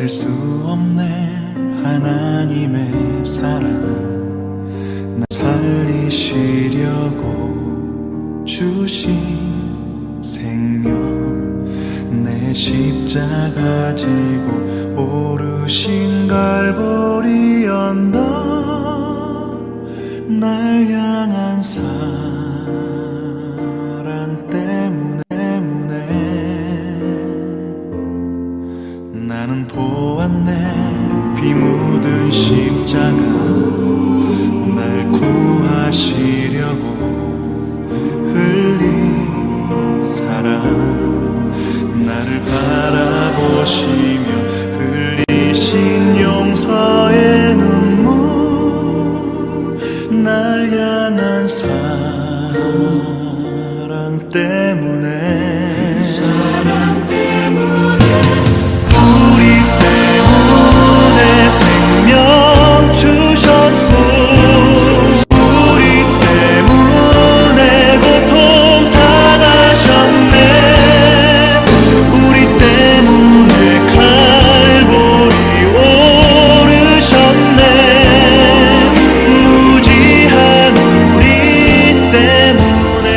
잊을 수 없네 하나님의 사랑. 나 살리시려고 주신 생명, 내 십자가 지고 오르신 갈보리 언덕, 날 향한 사랑 때문에 나는 보았네. 피 묻은 십자가, 날 구하시려고 흘린 사랑, 나를 바라보시며 흘리신 용서의 눈물, 날 향한 사랑 때문에, 우리 때문에 생명 주셨고, 우리 때문에 고통 당하셨네. 우리 때문에 갈보리 오르셨네. 무지한 우리 때문에.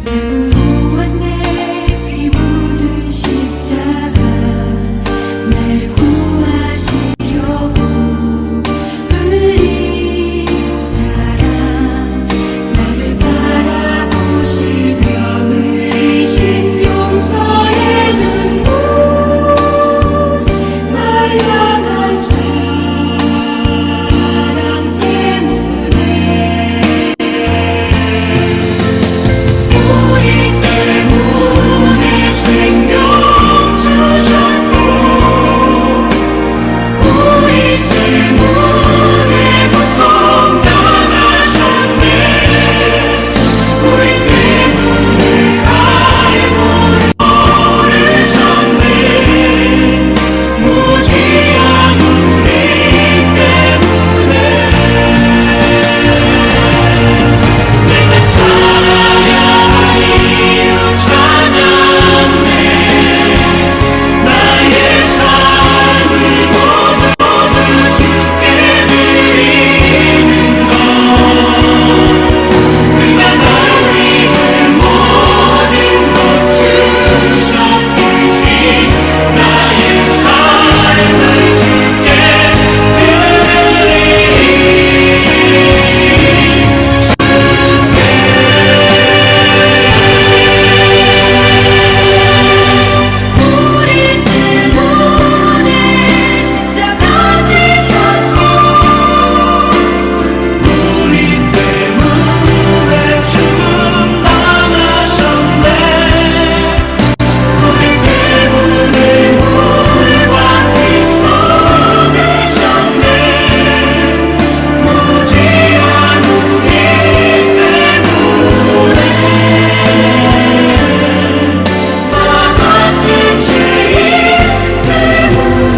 나는 보았네. 피 묻은 십자가, 날 구하시려고 흘린 사랑, 나를 바라보시며 흘리신 용서의 눈물, 날 향한 사랑 때문에, 우리 때문에 생명 주셨고, 우리 때문에 고통 당하셨네. 우리 때문에 갈보리 오르셨네. 무지한 우리 때문에 내가 살아야 할 이유 찾았네. 나의 삶을 모두 주께 드리는 것, 그가 날 위해 모든 것 주셨듯이 나의 삶을 주께 우리 때문에 십자가 지셨고, 우리 때문에 죽음 당하셨네. 우리 때문에 물과 피 쏟으셨네. 무지한 우리 때문에, 나 같은 죄인 때문에.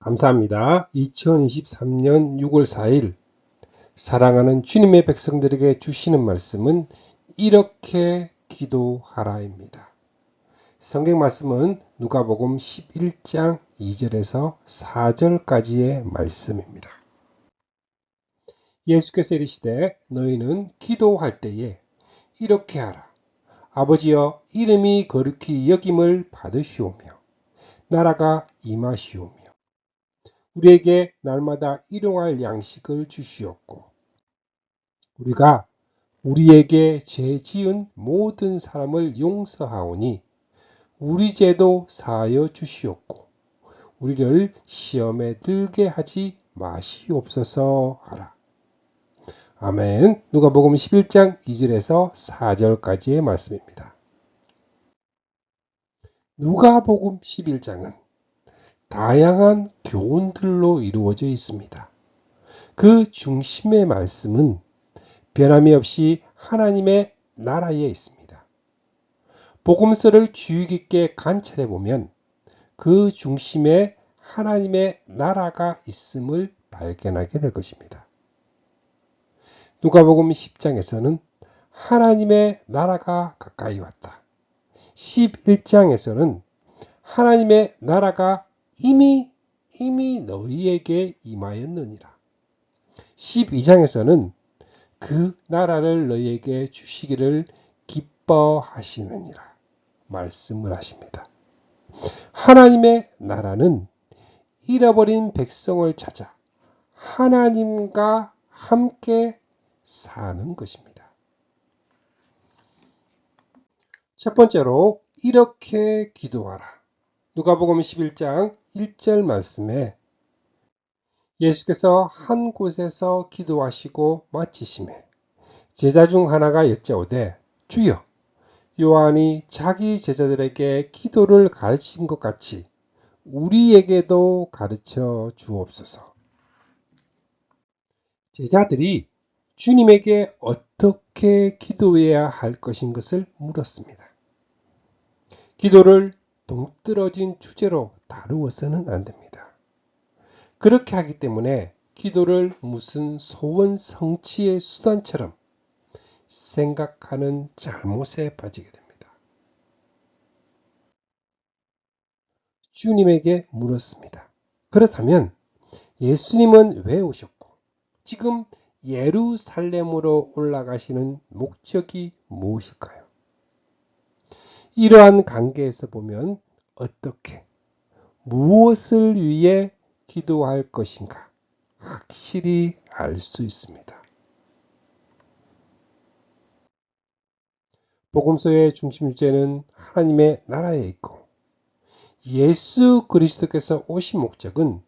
감사합니다. 2023년 6월 4일 사랑하는 주님의 백성들에게 주시는 말씀은 이렇게 기도하라입니다. 성경 말씀은 누가복음 11장 2절에서 4절까지의 말씀입니다. 예수께서 이르시되 너희는 기도할 때에 이렇게 하라. 아버지여, 이름이 거룩히 여김을 받으시오며 나라가 임하시오며 우리에게 날마다 일용할 양식을 주시옵고 우리가 우리에게 죄 지은 모든 사람을 용서하오니 우리 죄도 사하여 주시옵고 우리를 시험에 들게 하지 마시옵소서 하라. 아멘. 누가복음 11장 2절에서 4절까지의 말씀입니다. 누가복음 11장은 다양한 교훈들로 이루어져 있습니다. 그 중심의 말씀은 변함이 없이 하나님의 나라에 있습니다. 복음서를 주의 깊게 관찰해 보면 그 중심에 하나님의 나라가 있음을 발견하게 될 것입니다. 누가복음 10장에서는 하나님의 나라가 가까이 왔다. 11장에서는 하나님의 나라가 이미 너희에게 임하였느니라. 12장에서는 그 나라를 너희에게 주시기를 기뻐하시느니라 말씀을 하십니다. 하나님의 나라는 잃어버린 백성을 찾아 하나님과 함께 사는 것입니다. 첫 번째로 이렇게 기도하라. 누가복음 11장 1절 말씀에 예수께서 한 곳에서 기도하시고 마치심에 제자 중 하나가 여짜오되 주여 요한이 자기 제자들에게 기도를 가르친 것 같이 우리에게도 가르쳐 주옵소서. 제자들이 주님에게 어떻게 기도해야 할 것인 것을 물었습니다. 기도를 동떨어진 주제로 다루어서는 안 됩니다. 그렇게 하기 때문에 기도를 무슨 소원 성취의 수단처럼 생각하는 잘못에 빠지게 됩니다. 주님에게 물었습니다. 그렇다면 예수님은 왜 오셨고 지금 예루살렘으로 올라가시는 목적이 무엇일까요? 이러한 관계에서 보면 어떻게 무엇을 위해 기도할 것인가 확실히 알 수 있습니다. 복음서의 중심 주제는 하나님의 나라에 있고 예수 그리스도께서 오신 목적은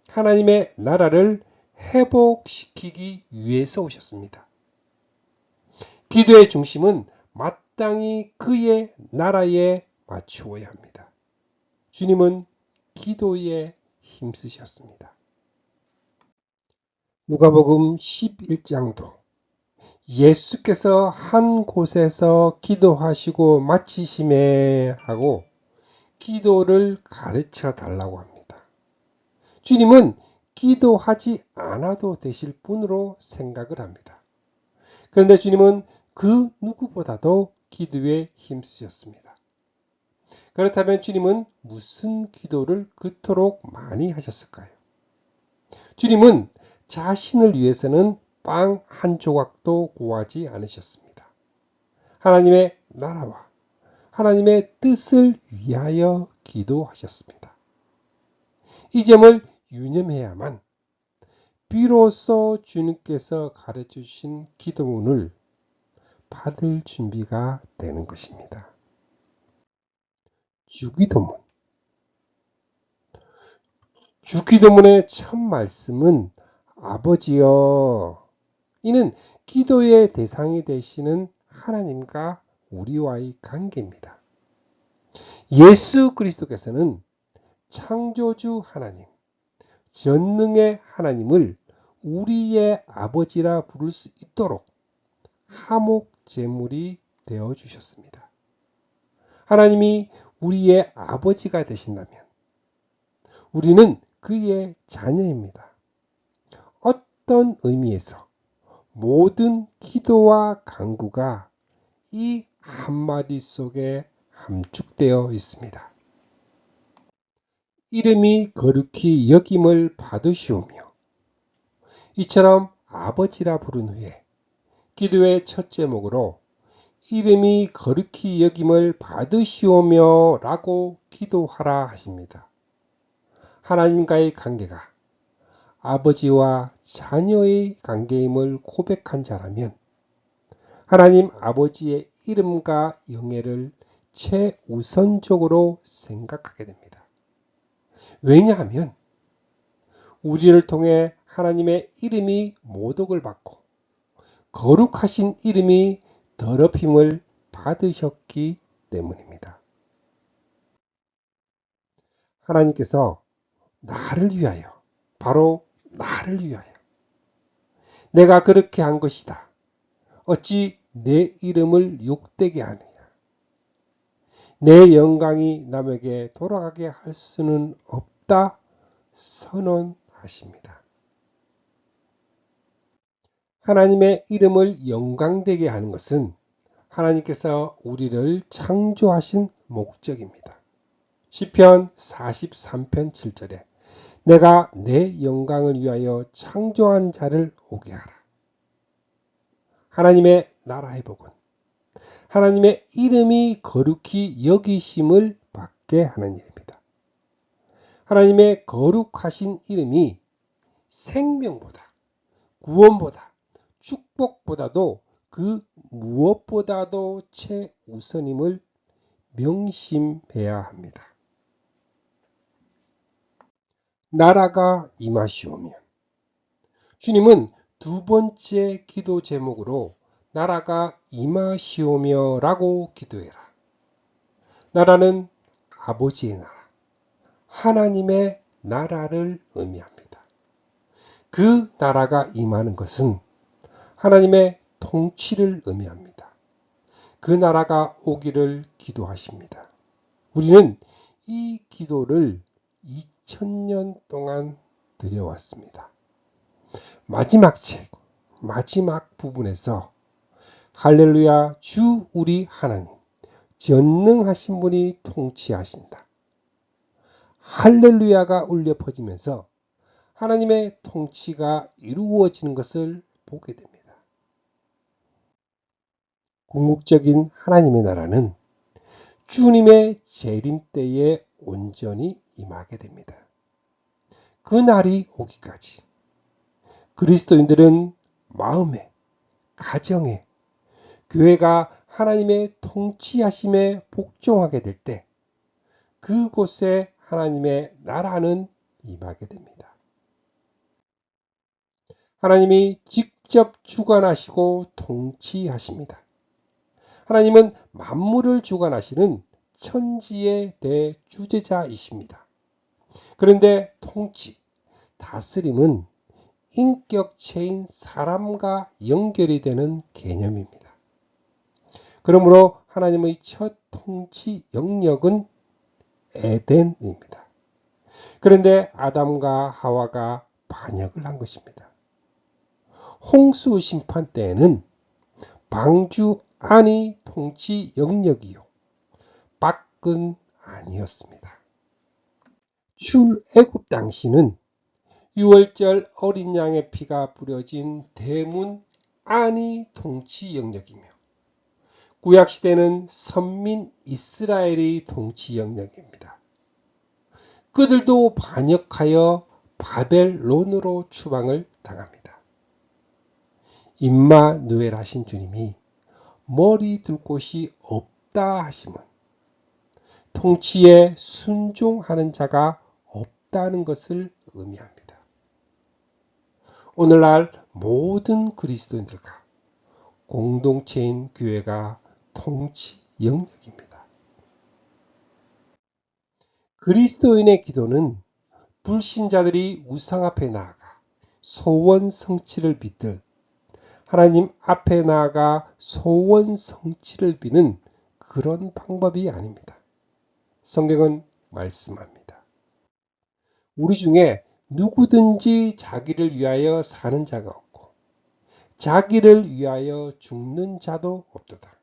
하나님의 나라를 회복시키기 위해서 오셨습니다. 기도의 중심은 마땅히 그의 나라에 맞추어야 합니다. 주님은 기도에 힘쓰셨습니다. 누가복음 11장도 예수께서 한 곳에서 기도하시고 마치심에 하고 기도를 가르쳐 달라고 합니다. 주님은 기도하지 않아도 되실 분으로 생각을 합니다. 그런데 주님은 그 누구보다도 기도에 힘쓰셨습니다. 그렇다면 주님은 무슨 기도를 그토록 많이 하셨을까요? 주님은 자신을 위해서는 빵 한 조각도 구하지 않으셨습니다. 하나님의 나라와 하나님의 뜻을 위하여 기도하셨습니다. 이 점을 유념해야만 비로소 주님께서 가르쳐 주신 기도문을 받을 준비가 되는 것입니다. 주기도문. 주기도문의 첫 말씀은 아버지여. 이는 기도의 대상이 되시는 하나님과 우리와의 관계입니다. 예수 그리스도께서는 창조주 하나님, 전능의 하나님을 우리의 아버지라 부를 수 있도록 화목 제물이 되어 주셨습니다. 하나님이 우리의 아버지가 되신다면 우리는 그의 자녀입니다. 어떤 의미에서 모든 기도와 간구가 이 한마디 속에 함축되어 있습니다. 이름이 거룩히 여김을 받으시오며 이처럼 아버지라 부른 후에 기도의 첫 제목으로 이름이 거룩히 여김을 받으시오며 라고 기도하라 하십니다. 하나님과의 관계가 아버지와 자녀의 관계임을 고백한 자라면 하나님 아버지의 이름과 영예를 최우선적으로 생각하게 됩니다. 왜냐하면 우리를 통해 하나님의 이름이 모독을 받고 거룩하신 이름이 더럽힘을 받으셨기 때문입니다. 하나님께서 나를 위하여, 바로 나를 위하여 내가 그렇게 한 것이다. 어찌 내 이름을 욕되게 하느냐. 내 영광이 남에게 돌아가게 할 수는 없다 선언하십니다. 하나님의 이름을 영광되게 하는 것은 하나님께서 우리를 창조하신 목적입니다. 시편 43편 7절에 내가 내 영광을 위하여 창조한 자를 오게 하라. 하나님의 나라의 복은 하나님의 이름이 거룩히 여기심을 받게 하는 일입니다. 하나님의 거룩하신 이름이 생명보다, 구원보다, 축복보다도 그 무엇보다도 최우선임을 명심해야 합니다. 나라가 임하시오며. 주님은 두 번째 기도 제목으로 나라가 임하시오며 라고 기도해라. 나라는 아버지의 나라, 하나님의 나라를 의미합니다. 그 나라가 임하는 것은 하나님의 통치를 의미합니다. 그 나라가 오기를 기도하십니다. 우리는 이 기도를 2000년 동안 드려왔습니다. 마지막 책, 마지막 부분에서 할렐루야 주 우리 하나님, 전능하신 분이 통치하신다. 할렐루야가 울려 퍼지면서 하나님의 통치가 이루어지는 것을 보게 됩니다. 궁극적인 하나님의 나라는 주님의 재림 때에 온전히 임하게 됩니다. 그 날이 오기까지 그리스도인들은 마음에, 가정에, 교회가 하나님의 통치하심에 복종하게 될 때 그곳에 하나님의 나라는 임하게 됩니다. 하나님이 직접 주관하시고 통치하십니다. 하나님은 만물을 주관하시는 천지의 대주재자이십니다. 그런데 통치, 다스림은 인격체인 사람과 연결이 되는 개념입니다. 그러므로 하나님의 첫 통치 영역은 에덴입니다. 그런데 아담과 하와가 반역을 한 것입니다. 홍수 심판 때에는 방주 안이 통치 영역이요 밖은 아니었습니다. 출애굽 당시는 유월절 어린 양의 피가 뿌려진 대문 안이 통치 영역이며 구약시대는 선민 이스라엘의 통치 영역입니다. 그들도 반역하여 바벨론으로 추방을 당합니다. 임마누엘 하신 주님이 머리 둘 곳이 없다 하심은 통치에 순종하는 자가 없다는 것을 의미합니다. 오늘날 모든 그리스도인들과 공동체인 교회가 통치 영역입니다. 그리스도인의 기도는 불신자들이 우상 앞에 나아가 소원 성취를 빌듯 하나님 앞에 나아가 소원 성취를 비는 그런 방법이 아닙니다. 성경은 말씀합니다. 우리 중에 누구든지 자기를 위하여 사는 자가 없고 자기를 위하여 죽는 자도 없도다.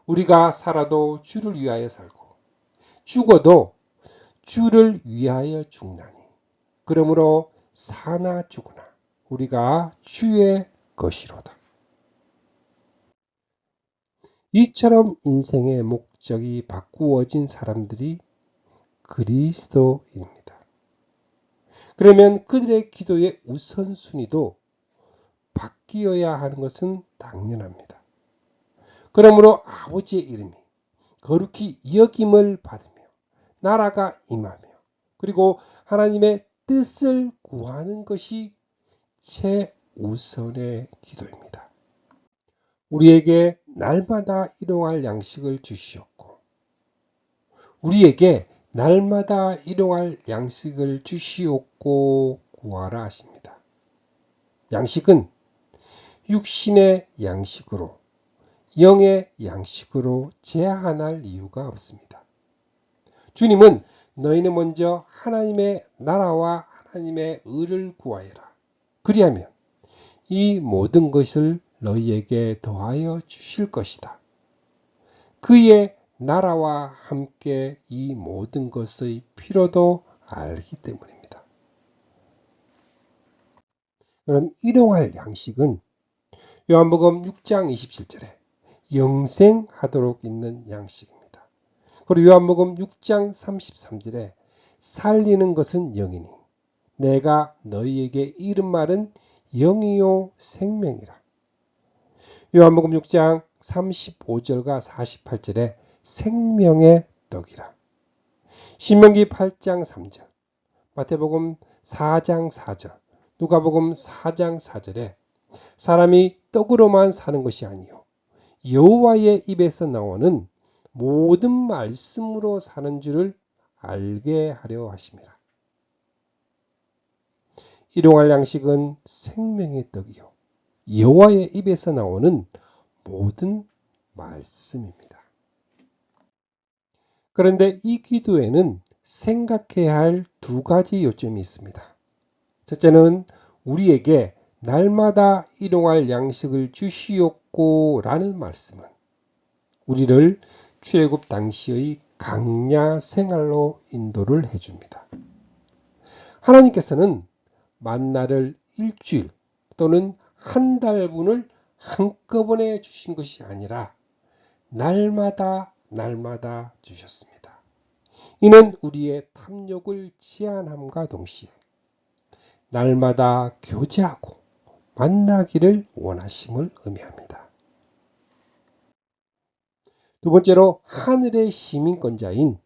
우리가 살아도 주를 위하여 살고 죽어도 주를 위하여 죽나니 그러므로 사나 죽으나 우리가 주의 것이로다. 이처럼 인생의 목적이 바꾸어진 사람들이 그리스도입니다. 그러면 그들의 기도의 우선순위도 바뀌어야 하는 것은 당연합니다. 그러므로 아버지의 이름이 거룩히 여김을 받으며 나라가 임하며 그리고 하나님의 뜻을 구하는 것이 최우선의 기도입니다. 우리에게 날마다 일용할 양식을 주시옵고 우리에게 날마다 일용할 양식을 주시옵고 구하라 하십니다. 양식은 육신의 양식으로 영의 양식으로 제한할 이유가 없습니다. 주님은 너희는 먼저 하나님의 나라와 하나님의 의를 구하여라. 그리하면 이 모든 것을 너희에게 더하여 주실 것이다. 그의 나라와 함께 이 모든 것의 필요도 알기 때문입니다. 그럼 일용할 양식은 요한복음 6장 27절에 영생하도록 있는 양식입니다. 그리고 요한복음 6장 33절에 살리는 것은 영이니 내가 너희에게 이른 말은 영이요 생명이라. 요한복음 6장 35절과 48절에 생명의 떡이라. 신명기 8장 3절, 마태복음 4장 4절, 누가복음 4장 4절에 사람이 떡으로만 사는 것이 아니요 여호와의 입에서 나오는 모든 말씀으로 사는 줄을 알게 하려 하심이라. 일용할 양식은 생명의 떡이요 여호와의 입에서 나오는 모든 말씀입니다. 그런데 이 기도에는 생각해야 할 두 가지 요점이 있습니다. 첫째는 우리에게 날마다 일용할 양식을 주시옵고 라는 말씀은 우리를 출애굽 당시의 강야 생활로 인도를 해줍니다. 하나님께서는 만나를 일주일 또는 한 달분을 한꺼번에 주신 것이 아니라 날마다 주셨습니다. 이는 우리의 탐욕을 제한함과 동시에 날마다 교제하고 만나기를 원하심을 의미합니다. 두 번째로 하늘의 시민권자인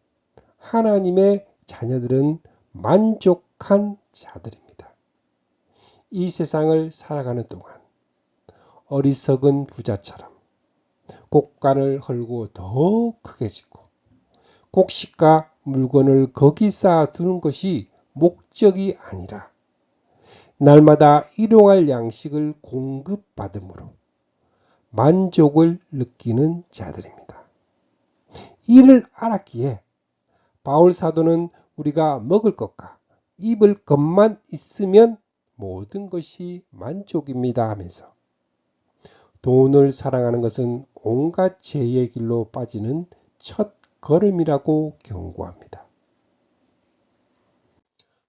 하나님의 자녀들은 만족한 자들입니다. 이 세상을 살아가는 동안 어리석은 부자처럼 곡간을 헐고 더 크게 짓고 곡식과 물건을 거기 쌓아두는 것이 목적이 아니라 날마다 일용할 양식을 공급받음으로 만족을 느끼는 자들입니다. 이를 알았기에 바울 사도는 우리가 먹을 것과 입을 것만 있으면 모든 것이 만족입니다 하면서 돈을 사랑하는 것은 온갖 죄의 길로 빠지는 첫 걸음이라고 경고합니다.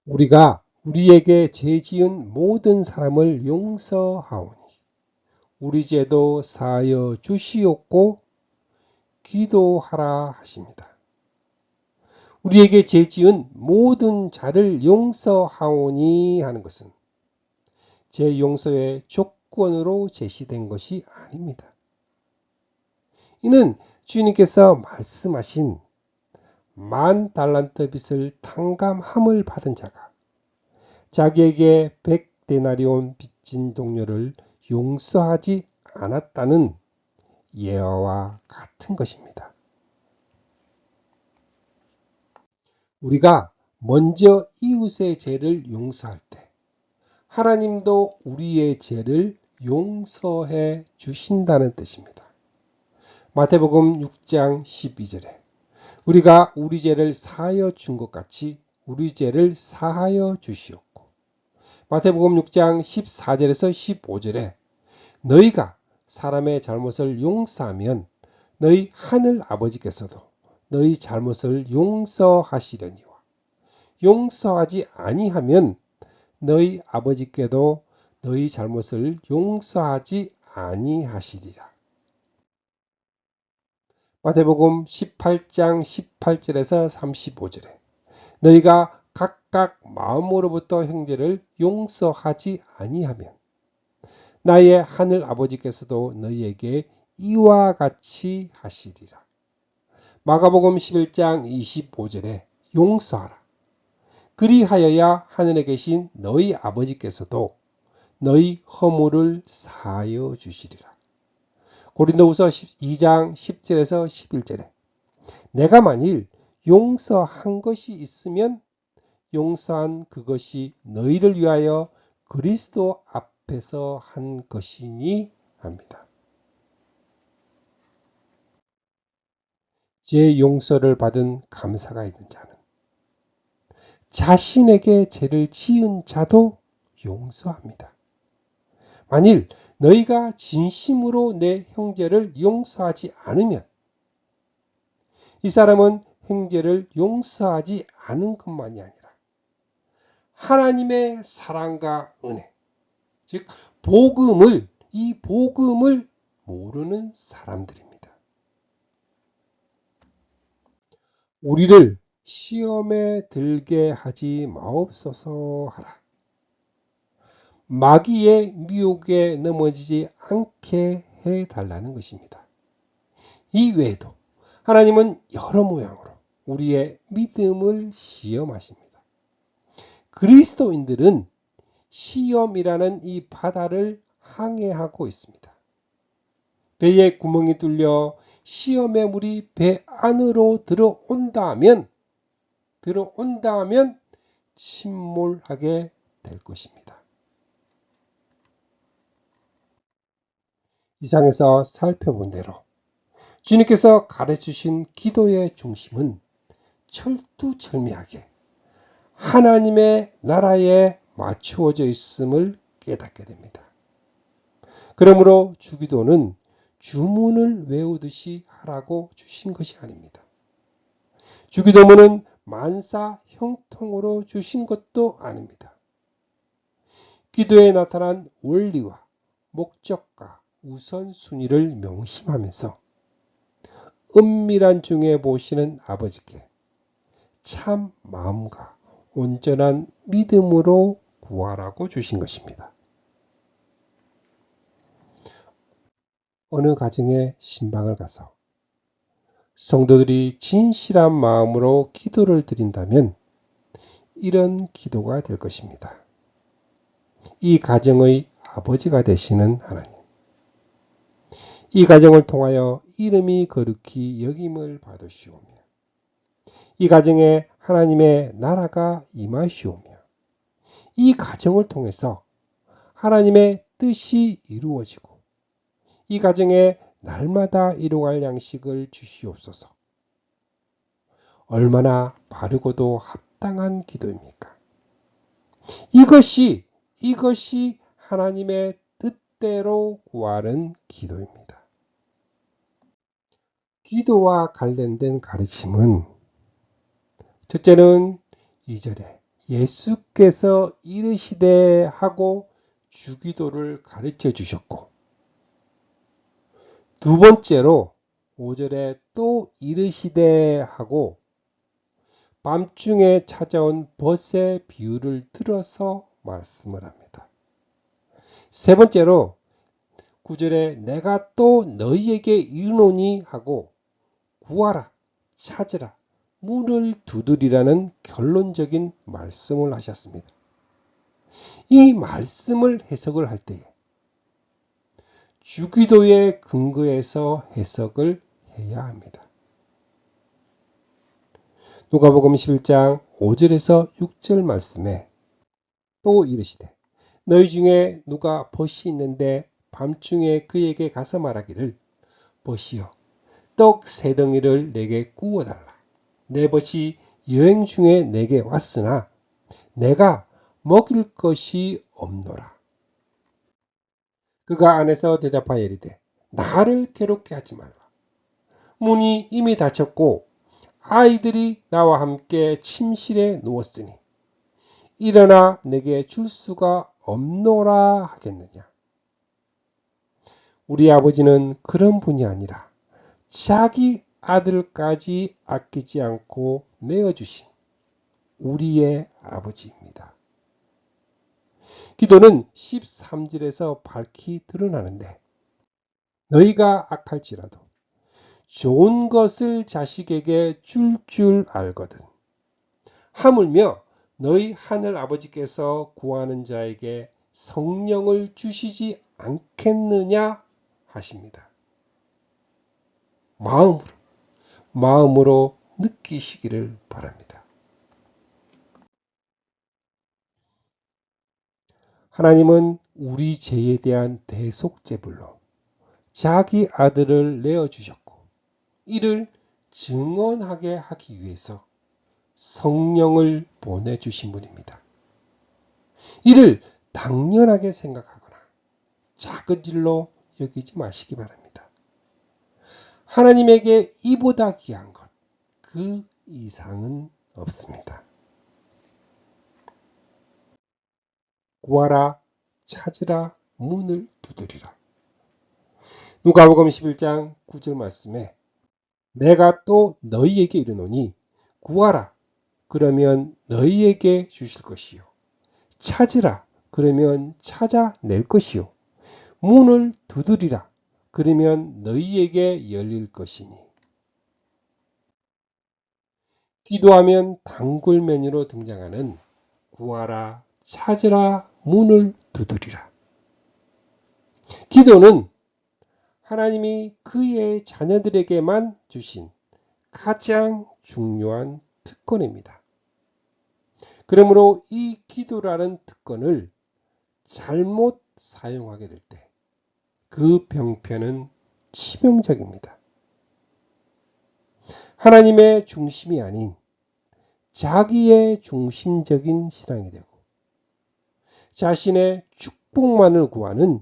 우리가 우리에게 죄 지은 모든 사람을 용서하오니 우리 죄도 사하여 주시옵고 기도하라 하십니다. 우리에게 죄 지은 모든 자를 용서하오니 하는 것은 죄 용서의 조건으로 제시된 것이 아닙니다. 이는 주님께서 말씀하신 10,000달란트 빚을 탕감함을 받은 자가 자기에게 100데나리온 빚진 동료를 용서하지 않았다는 예화와 같은 것입니다. 우리가 먼저 이웃의 죄를 용서할 때 하나님도 우리의 죄를 용서해 주신다는 뜻입니다. 마태복음 6장 12절에 우리가 우리 죄를 사하여 준 것 같이 우리 죄를 사하여 주시옵고 마태복음 6장 14절에서 15절에 너희가 사람의 잘못을 용서하면 너희 하늘 아버지께서도 너희 잘못을 용서하시려니와 용서하지 아니하면 너희 아버지께도 너희 잘못을 용서하지 아니하시리라. 마태복음 18장 18절에서 35절에 너희가 각각 마음으로부터 형제를 용서하지 아니하면 나의 하늘 아버지께서도 너희에게 이와 같이 하시리라. 마가복음 11장 25절에 용서하라. 그리하여야 하늘에 계신 너희 아버지께서도 너희 허물을 사하여 주시리라. 고린도후서 2장 10절에서 11절에 내가 만일 용서한 것이 있으면 용서한 그것이 너희를 위하여 그리스도 앞에서 한 것이니 합니다. 제 용서를 받은 감사가 있는 자는 자신에게 죄를 지은 자도 용서합니다. 만일 너희가 진심으로 내 형제를 용서하지 않으면 이 사람은 형제를 용서하지 않은 것만이 아니라 하나님의 사랑과 은혜, 즉 이 복음을 모르는 사람들입니다. 우리를 시험에 들게 하지 마옵소서 하라. 마귀의 미혹에 넘어지지 않게 해달라는 것입니다. 이 외에도 하나님은 여러 모양으로 우리의 믿음을 시험하십니다. 그리스도인들은 시험이라는 이 바다를 항해하고 있습니다. 배에 구멍이 뚫려 시험의 물이 배 안으로 들어온다면 침몰하게 될 것입니다. 이상에서 살펴본 대로 주님께서 가르치신 기도의 중심은 철두철미하게 하나님의 나라에 맞추어져 있음을 깨닫게 됩니다. 그러므로 주기도는 주문을 외우듯이 하라고 주신 것이 아닙니다. 주기도문은 만사 형통으로 주신 것도 아닙니다. 기도에 나타난 원리와 목적과 우선순위를 명심하면서 은밀한 중에 보시는 아버지께 참 마음과 온전한 믿음으로 구하라고 주신 것입니다. 어느 가정에 신방을 가서 성도들이 진실한 마음으로 기도를 드린다면 이런 기도가 될 것입니다. 이 가정의 아버지가 되시는 하나님, 이 가정을 통하여 이름이 거룩히 여김을 받으시오며 이 가정에 하나님의 나라가 임하시오며 이 가정을 통해서 하나님의 뜻이 이루어지고 이 가정에 날마다 이루어갈 양식을 주시옵소서. 얼마나 바르고도 합당한 기도입니까? 이것이 하나님의 뜻대로 구하는 기도입니다. 기도와 관련된 가르침은 첫째는 2절에 예수께서 이르시되 하고 주기도를 가르쳐 주셨고, 두 번째로 5절에 또 이르시되 하고 밤중에 찾아온 벗의 비유를 들어서 말씀을 합니다. 세 번째로 9절에 내가 또 너희에게 이르노니 하고 구하라, 찾으라, 문을 두드리라는 결론적인 말씀을 하셨습니다. 이 말씀을 해석을 할 때에 주기도의 근거에서 해석을 해야 합니다. 누가복음 11장 5절에서 6절 말씀에 또 이르시되 너희 중에 누가 벗이 있는데 밤중에 그에게 가서 말하기를 벗이여 떡 세 덩이를 내게 구워달라. 내 벗이 여행 중에 내게 왔으나 내가 먹일 것이 없노라. 그가 안에서 대답하여 이르되 나를 괴롭게 하지 말라. 문이 이미 닫혔고 아이들이 나와 함께 침실에 누웠으니 일어나 내게 줄 수가 없노라 하겠느냐. 우리 아버지는 그런 분이 아니라 자기 아들까지 아끼지 않고 내어주신 우리의 아버지입니다. 기도는 13절에서 밝히 드러나는데 너희가 악할지라도 좋은 것을 자식에게 줄 알거든 하물며 너희 하늘 아버지께서 구하는 자에게 성령을 주시지 않겠느냐 하십니다. 마음으로 느끼시기를 바랍니다. 하나님은 우리 죄에 대한 대속제물로 자기 아들을 내어주셨고 이를 증언하게 하기 위해서 성령을 보내주신 분입니다. 이를 당연하게 생각하거나 작은 일로 여기지 마시기 바랍니다. 하나님에게 이보다 귀한 것, 그 이상은 없습니다. 구하라, 찾으라, 문을 두드리라. 누가복음 11장 9절 말씀에 내가 또 너희에게 이르노니 구하라, 그러면 너희에게 주실 것이요. 찾으라, 그러면 찾아낼 것이요. 문을 두드리라, 그러면 너희에게 열릴 것이니. 기도하면 단골 메뉴로 등장하는 구하라, 찾으라, 문을 두드리라. 기도는 하나님이 그의 자녀들에게만 주신 가장 중요한 특권입니다. 그러므로 이 기도라는 특권을 잘못 사용하게 될 때 그 병폐는 치명적입니다. 하나님의 중심이 아닌 자기의 중심적인 신앙이 되고 자신의 축복만을 구하는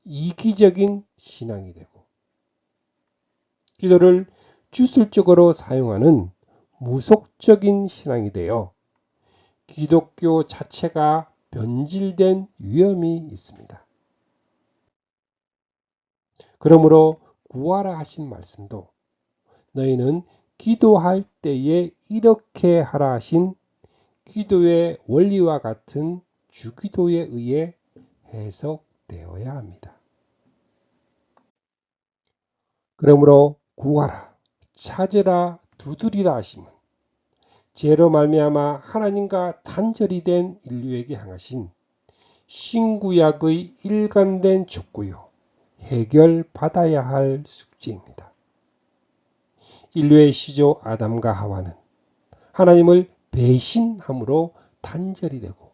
이기적인 신앙이 되고 기도를 주술적으로 사용하는 무속적인 신앙이 되어 기독교 자체가 변질된 위험이 있습니다. 그러므로 구하라 하신 말씀도 너희는 기도할 때에 이렇게 하라 하신 기도의 원리와 같은 주기도에 의해 해석되어야 합니다. 그러므로 구하라, 찾으라, 두드리라 하심은 죄로 말미암아 하나님과 단절이 된 인류에게 향하신 신구약의 일관된 촉구요, 해결받아야 할 숙제입니다. 인류의 시조 아담과 하와는 하나님을 배신함으로 단절이 되고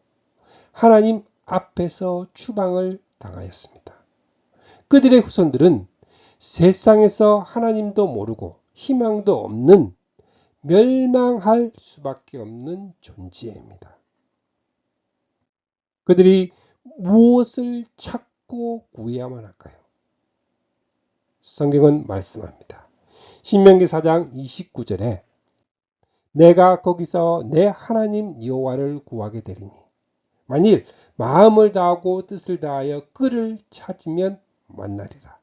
하나님 앞에서 추방을 당하였습니다. 그들의 후손들은 세상에서 하나님도 모르고 희망도 없는 멸망할 수밖에 없는 존재입니다. 그들이 무엇을 찾고 구해야만 할까요? 성경은 말씀합니다. 신명기 4장 29절에 내가 거기서 내 하나님 여호와를 구하게 되리니 만일 마음을 다하고 뜻을 다하여 그를 찾으면 만나리라.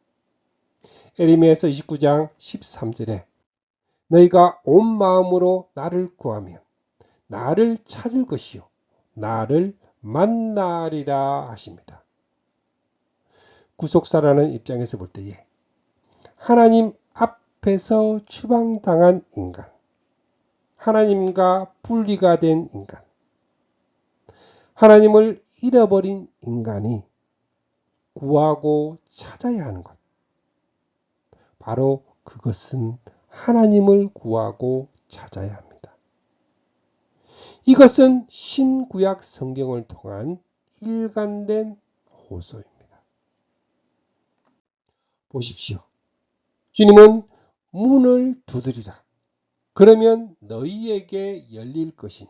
에레미야서 29장 13절에 너희가 온 마음으로 나를 구하면 나를 찾을 것이요 나를 만나리라 하십니다. 구속사라는 입장에서 볼 때에 하나님 앞에서 추방당한 인간, 하나님과 분리가 된 인간, 하나님을 잃어버린 인간이 구하고 찾아야 하는 것, 바로 그것은 하나님을 구하고 찾아야 합니다. 이것은 신구약 성경을 통한 일관된 호소입니다. 보십시오. 주님은 문을 두드리라. 그러면 너희에게 열릴 것이니.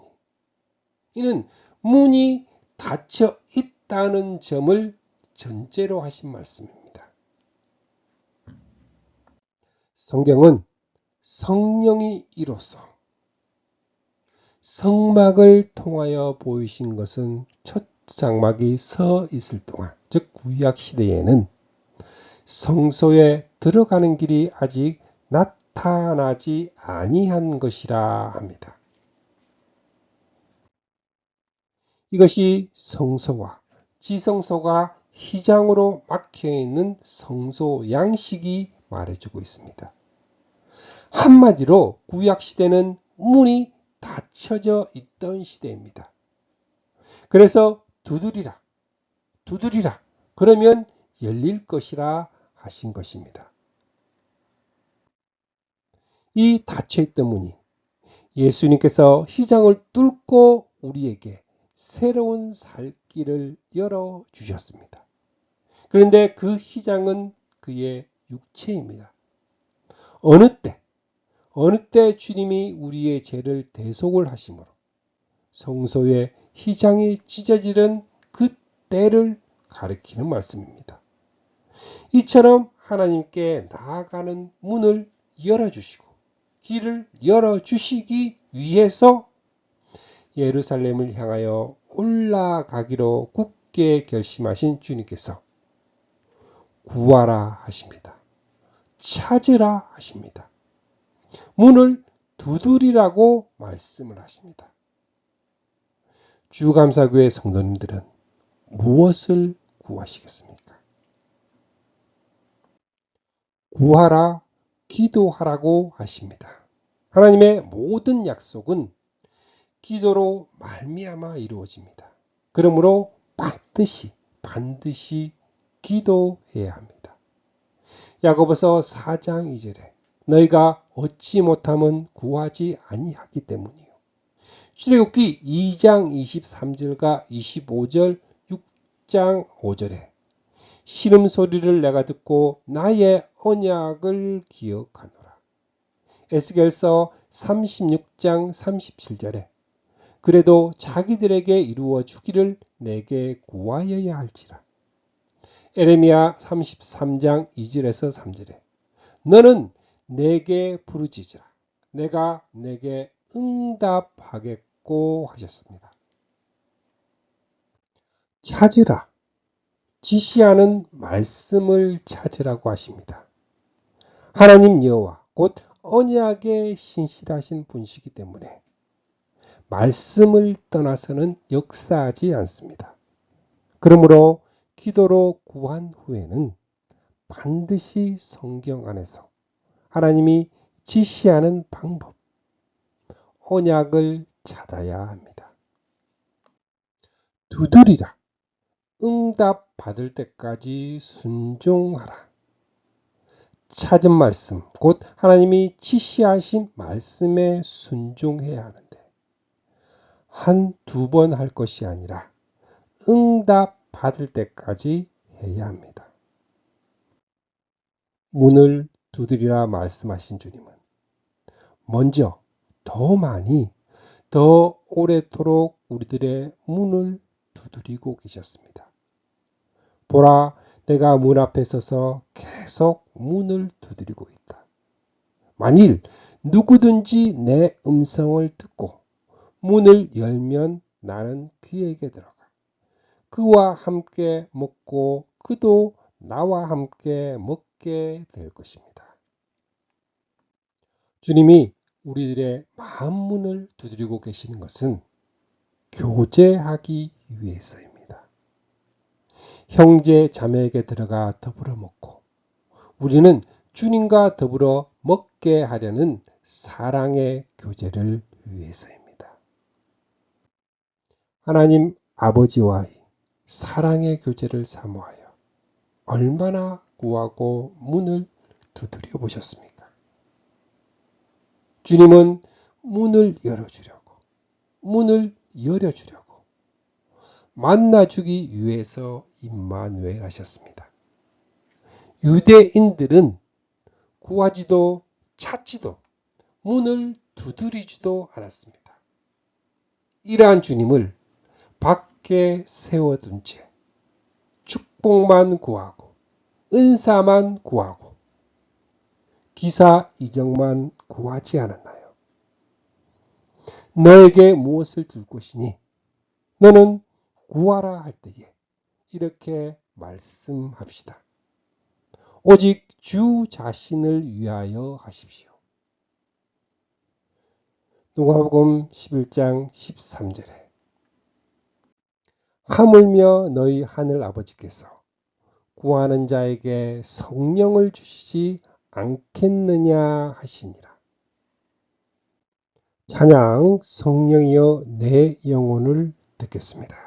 이는 문이 닫혀 있다는 점을 전제로 하신 말씀입니다. 성경은 성령이 이로써 성막을 통하여 보이신 것은 첫 장막이 서 있을 동안, 즉 구약 시대에는 성소에 들어가는 길이 아직 나타나지 아니한 것이라 합니다. 이것이 성소와 지성소가 휘장으로 막혀있는 성소 양식이 말해주고 있습니다. 한마디로 구약시대는 문이 닫혀져 있던 시대입니다. 그래서 두드리라, 두드리라. 그러면 열릴 것이라 하신 것입니다. 이 닫혀있던 문이 예수님께서 시장을 뚫고 우리에게 새로운 살 길을 열어주셨습니다. 그런데 그 시장은 그의 육체입니다. 어느 때 주님이 우리의 죄를 대속을 하심으로 성소의 휘장이 찢어지는 그 때를 가리키는 말씀입니다. 이처럼 하나님께 나아가는 문을 열어주시고 길을 열어주시기 위해서 예루살렘을 향하여 올라가기로 굳게 결심하신 주님께서 구하라 하십니다. 찾으라 하십니다. 문을 두드리라고 말씀을 하십니다. 주감사교회 성도님들은 무엇을 구하시겠습니까? 구하라, 기도하라고 하십니다. 하나님의 모든 약속은 기도로 말미암아 이루어집니다. 그러므로 반드시 기도해야 합니다. 야고보서 4장 2절에 너희가 얻지 못함은 구하지 아니하기 때문이요. 출애굽기 2장 23절과 25절 6장 5절에 신음소리를 내가 듣고 나의 언약을 기억하노라. 에스겔서 36장 37절에 그래도 자기들에게 이루어 주기를 내게 구하여야 할지라. 에레미야 33장 2절에서 3절에 너는 내게 부르짖으라. 내가 내게 응답하겠고 하셨습니다. 찾으라. 지시하는 말씀을 찾으라고 하십니다. 하나님 여호와 곧 언약에 신실하신 분이시기 때문에 말씀을 떠나서는 역사하지 않습니다. 그러므로 기도로 구한 후에는 반드시 성경 안에서 하나님이 지시하는 방법, 언약을 찾아야 합니다. 두드리라. 응답 받을 때까지 순종하라. 찾은 말씀, 곧 하나님이 지시하신 말씀에 순종해야 하는데 한두 번 할 것이 아니라 응답 받을 때까지 해야 합니다. 문을 두드리라 말씀하신 주님은 먼저 더 많이 더 오래도록 우리들의 문을 두드리고 계셨습니다. 보라, 내가 문 앞에 서서 계속 문을 두드리고 있다. 만일 누구든지 내 음성을 듣고 문을 열면 나는 그에게 들어가 그와 함께 먹고 그도 나와 함께 먹게 될 것입니다. 주님이 우리들의 마음 문을 두드리고 계시는 것은 교제하기 위해서입니다. 형제 자매에게 들어가 더불어 먹고 우리는 주님과 더불어 먹게 하려는 사랑의 교제를 위해서입니다. 하나님 아버지와의 사랑의 교제를 사모하여 얼마나 구하고 문을 두드려 보셨습니까? 주님은 문을 열어주려고 만나주기 위해서 임마누엘 하셨습니다. 유대인들은 구하지도 찾지도 문을 두드리지도 않았습니다. 이러한 주님을 밖에 세워둔 채 축복만 구하고 은사만 구하고 기사 이적만 구하지 않았나요? 너에게 무엇을 줄 것이니 너는 구하라 할 때에 이렇게 말씀합시다. 오직 주 자신을 위하여 하십시오. 누가복음 11장 13절에 하물며 너희 하늘 아버지께서 구하는 자에게 성령을 주시지 않겠느냐 하시니라. 찬양 성령이여 내 영혼을 듣겠습니다.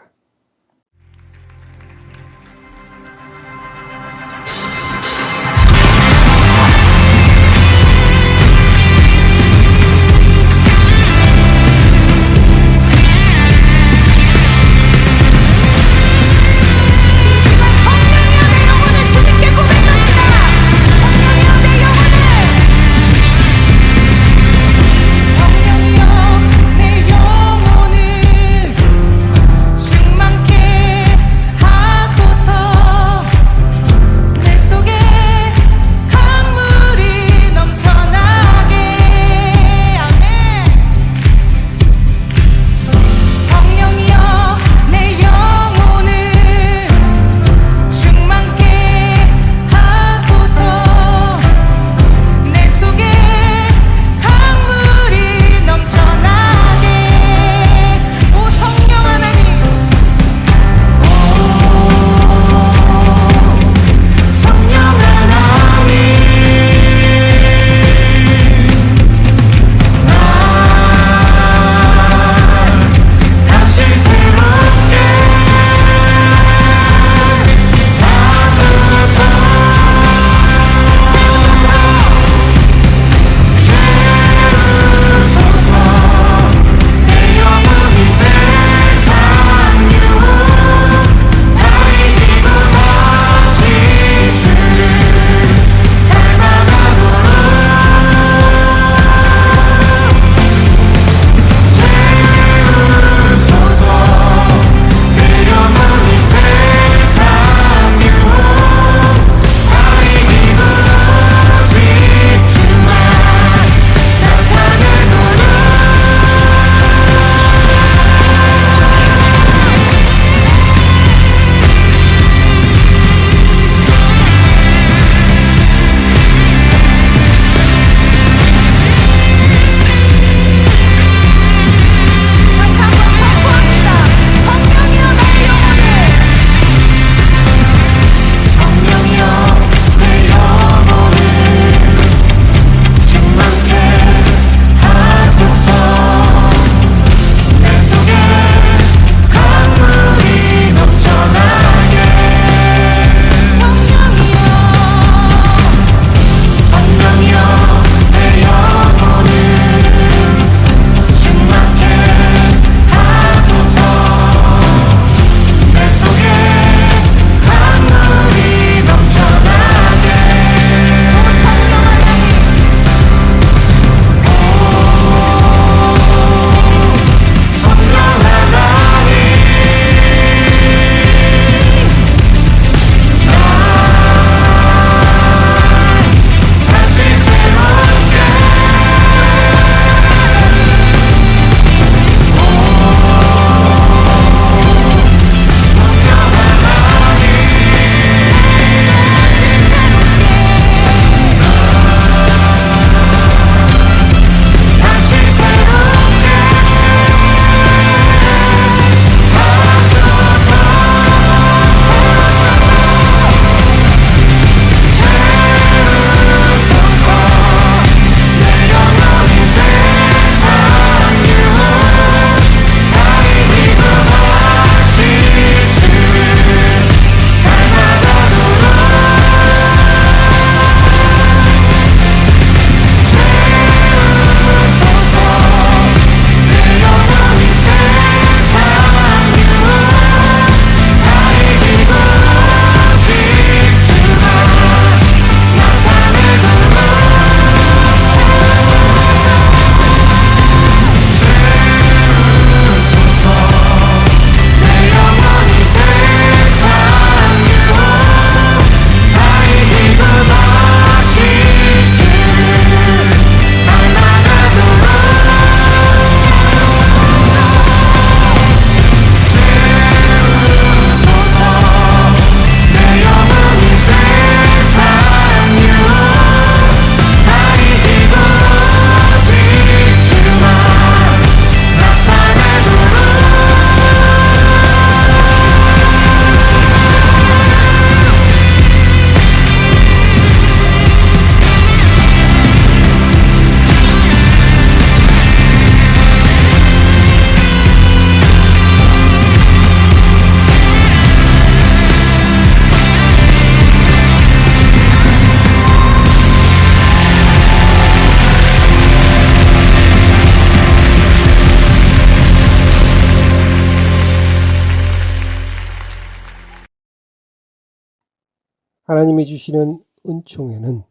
하나님이 주시는 은총에는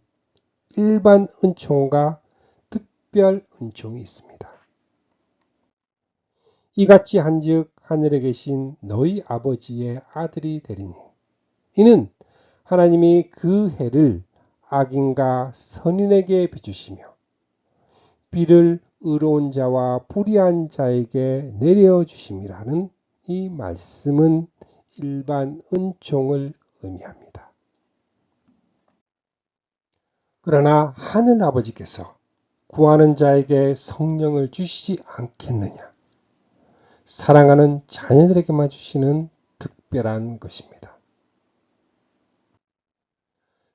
일반 은총과 특별 은총이 있습니다. 이같이 한즉 하늘에 계신 너희 아버지의 아들이 되리니 이는 하나님이 그 해를 악인과 선인에게 비추시며 비를 의로운 자와 불의한 자에게 내려주심이라는 이 말씀은 일반 은총을 의미합니다. 그러나 하늘 아버지께서 구하는 자에게 성령을 주시지 않겠느냐? 사랑하는 자녀들에게만 주시는 특별한 것입니다.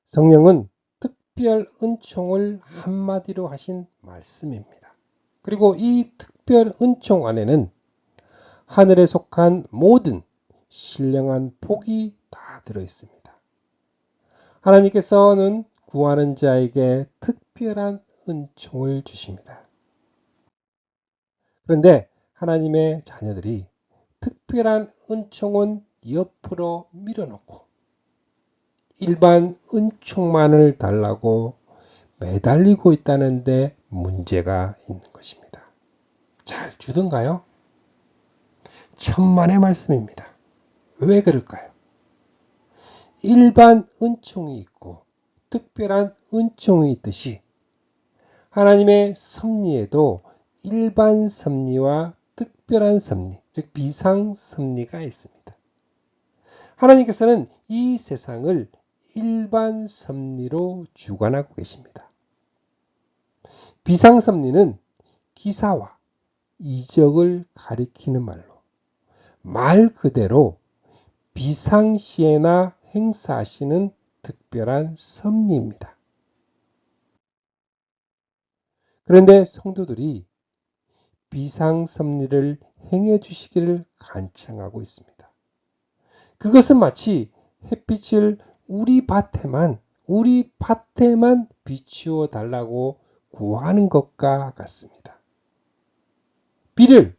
성령은 특별 은총을 한마디로 하신 말씀입니다. 그리고 이 특별 은총 안에는 하늘에 속한 모든 신령한 복이 다 들어있습니다. 하나님께서는 구하는 자에게 특별한 은총을 주십니다. 그런데 하나님의 자녀들이 특별한 은총은 옆으로 밀어놓고 일반 은총만을 달라고 매달리고 있다는데 문제가 있는 것입니다. 잘 주던가요? 천만의 말씀입니다. 왜 그럴까요? 일반 은총이 있고 특별한 은총이 있듯이 하나님의 섭리에도 일반 섭리와 특별한 섭리, 즉 비상 섭리가 있습니다. 하나님께서는 이 세상을 일반 섭리로 주관하고 계십니다. 비상 섭리는 기사와 이적을 가리키는 말로 말 그대로 비상시에나 행사하시는 특별한 섭리입니다. 그런데 성도들이 비상 섭리를 행해 주시기를 간청하고 있습니다. 그것은 마치 햇빛을 우리 밭에만 비추어 달라고 구하는 것과 같습니다. 비를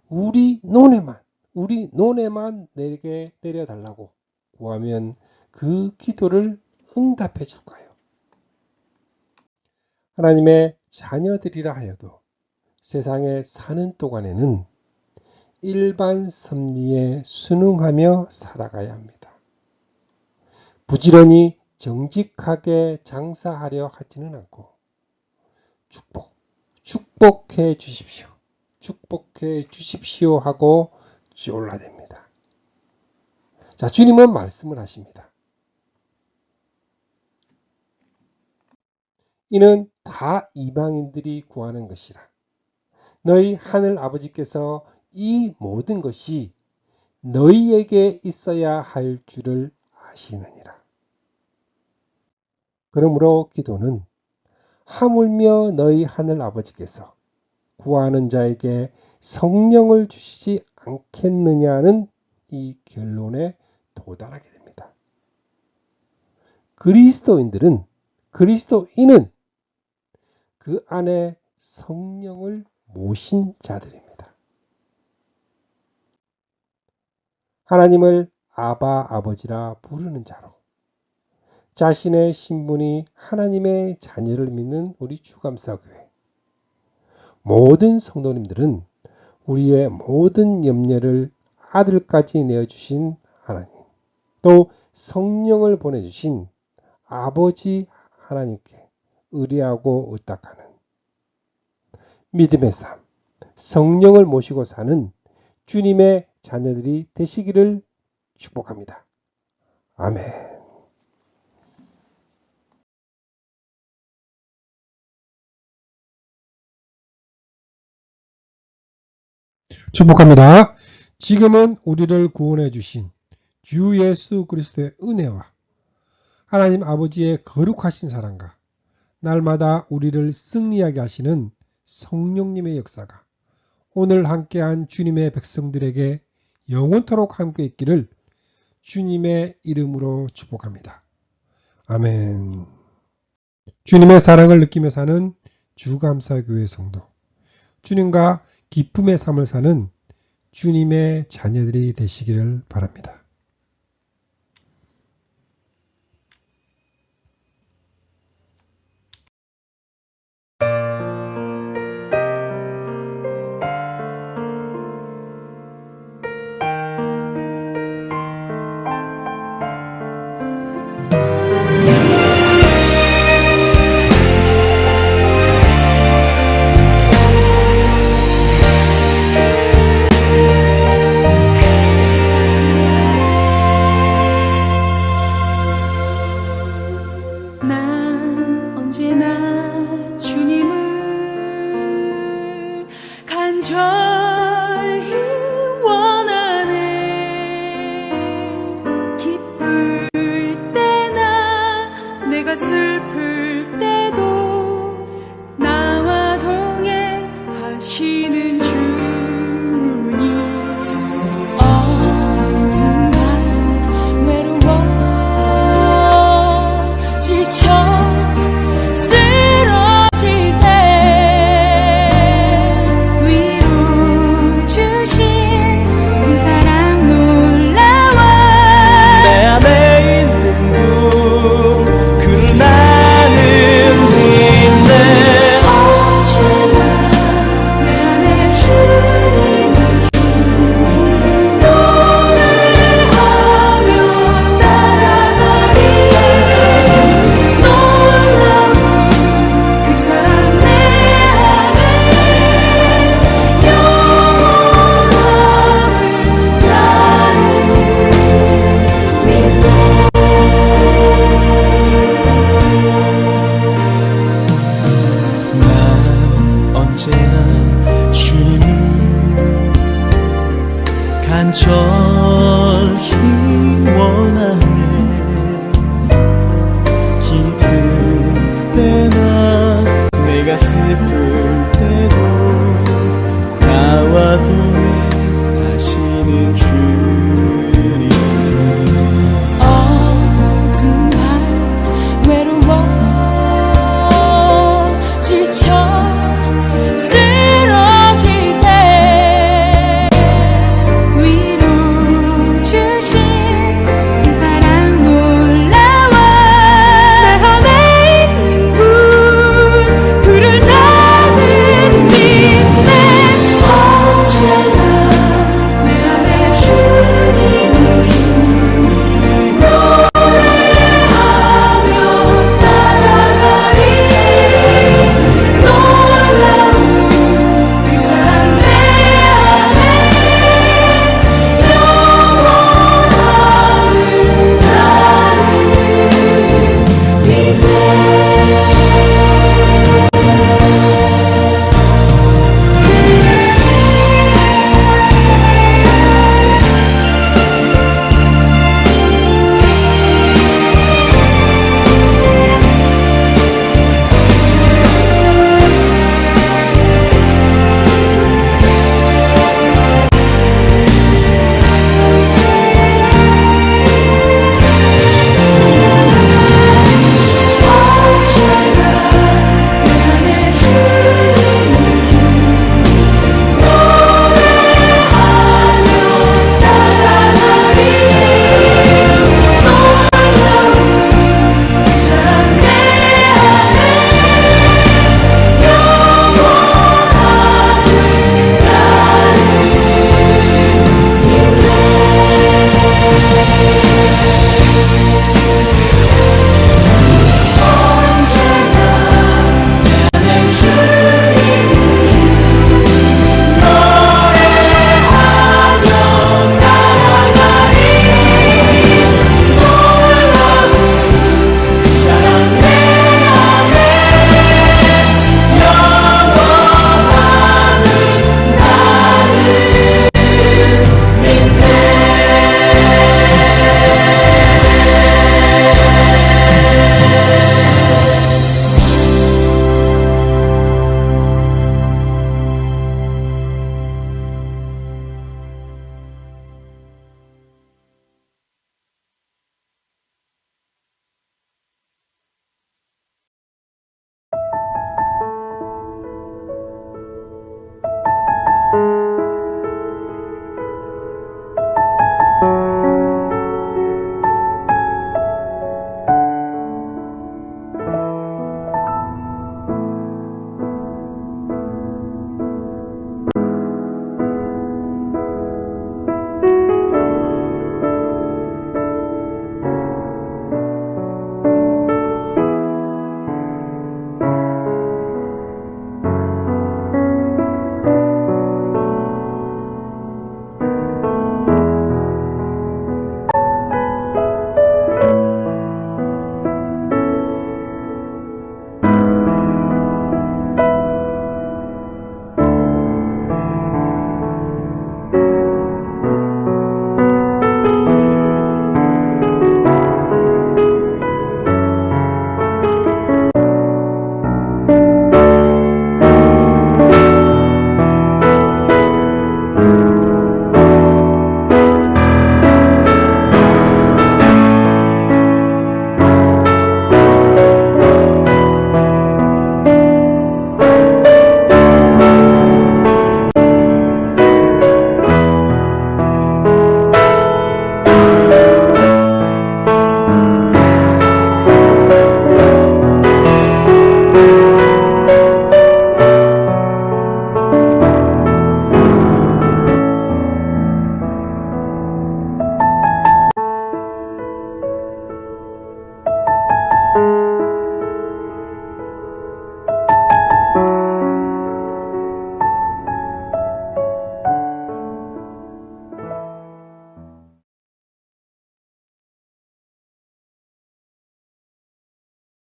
우리 논에만 내게 내려달라고 구하면 그 기도를 응답해 줄까요? 하나님의 자녀들이라 하여도 세상에 사는 동안에는 일반 섭리에 순응하며 살아가야 합니다. 부지런히 정직하게 장사하려 하지는 않고 축복해 주십시오 하고 졸라댑니다. 자, 주님은 말씀을 하십니다. 이는 다 이방인들이 구하는 것이라. 너희 하늘 아버지께서 이 모든 것이 너희에게 있어야 할 줄을 아시느니라. 그러므로 기도는 하물며 너희 하늘 아버지께서 구하는 자에게 성령을 주시지 않겠느냐는 이 결론에 도달하게 됩니다. 그리스도인은 그 안에 성령을 모신 자들입니다. 하나님을 아바 아버지라 부르는 자로 자신의 신분이 하나님의 자녀를 믿는 우리 주감사교회 모든 성도님들은 우리의 모든 염려를 아들까지 내어주신 하나님, 또 성령을 보내주신 아버지 하나님께 의뢰하고 의탁하는 믿음의 삶, 성령을 모시고 사는 주님의 자녀들이 되시기를 축복합니다. 아멘. 축복합니다. 지금은 우리를 구원해 주신 주 예수 그리스도의 은혜와 하나님 아버지의 거룩하신 사랑과 날마다 우리를 승리하게 하시는 성령님의 역사가 오늘 함께한 주님의 백성들에게 영원토록 함께 있기를 주님의 이름으로 축복합니다. 아멘. 주님의 사랑을 느끼며 사는 주감사교회 성도, 주님과 기쁨의 삶을 사는 주님의 자녀들이 되시기를 바랍니다. 슬픔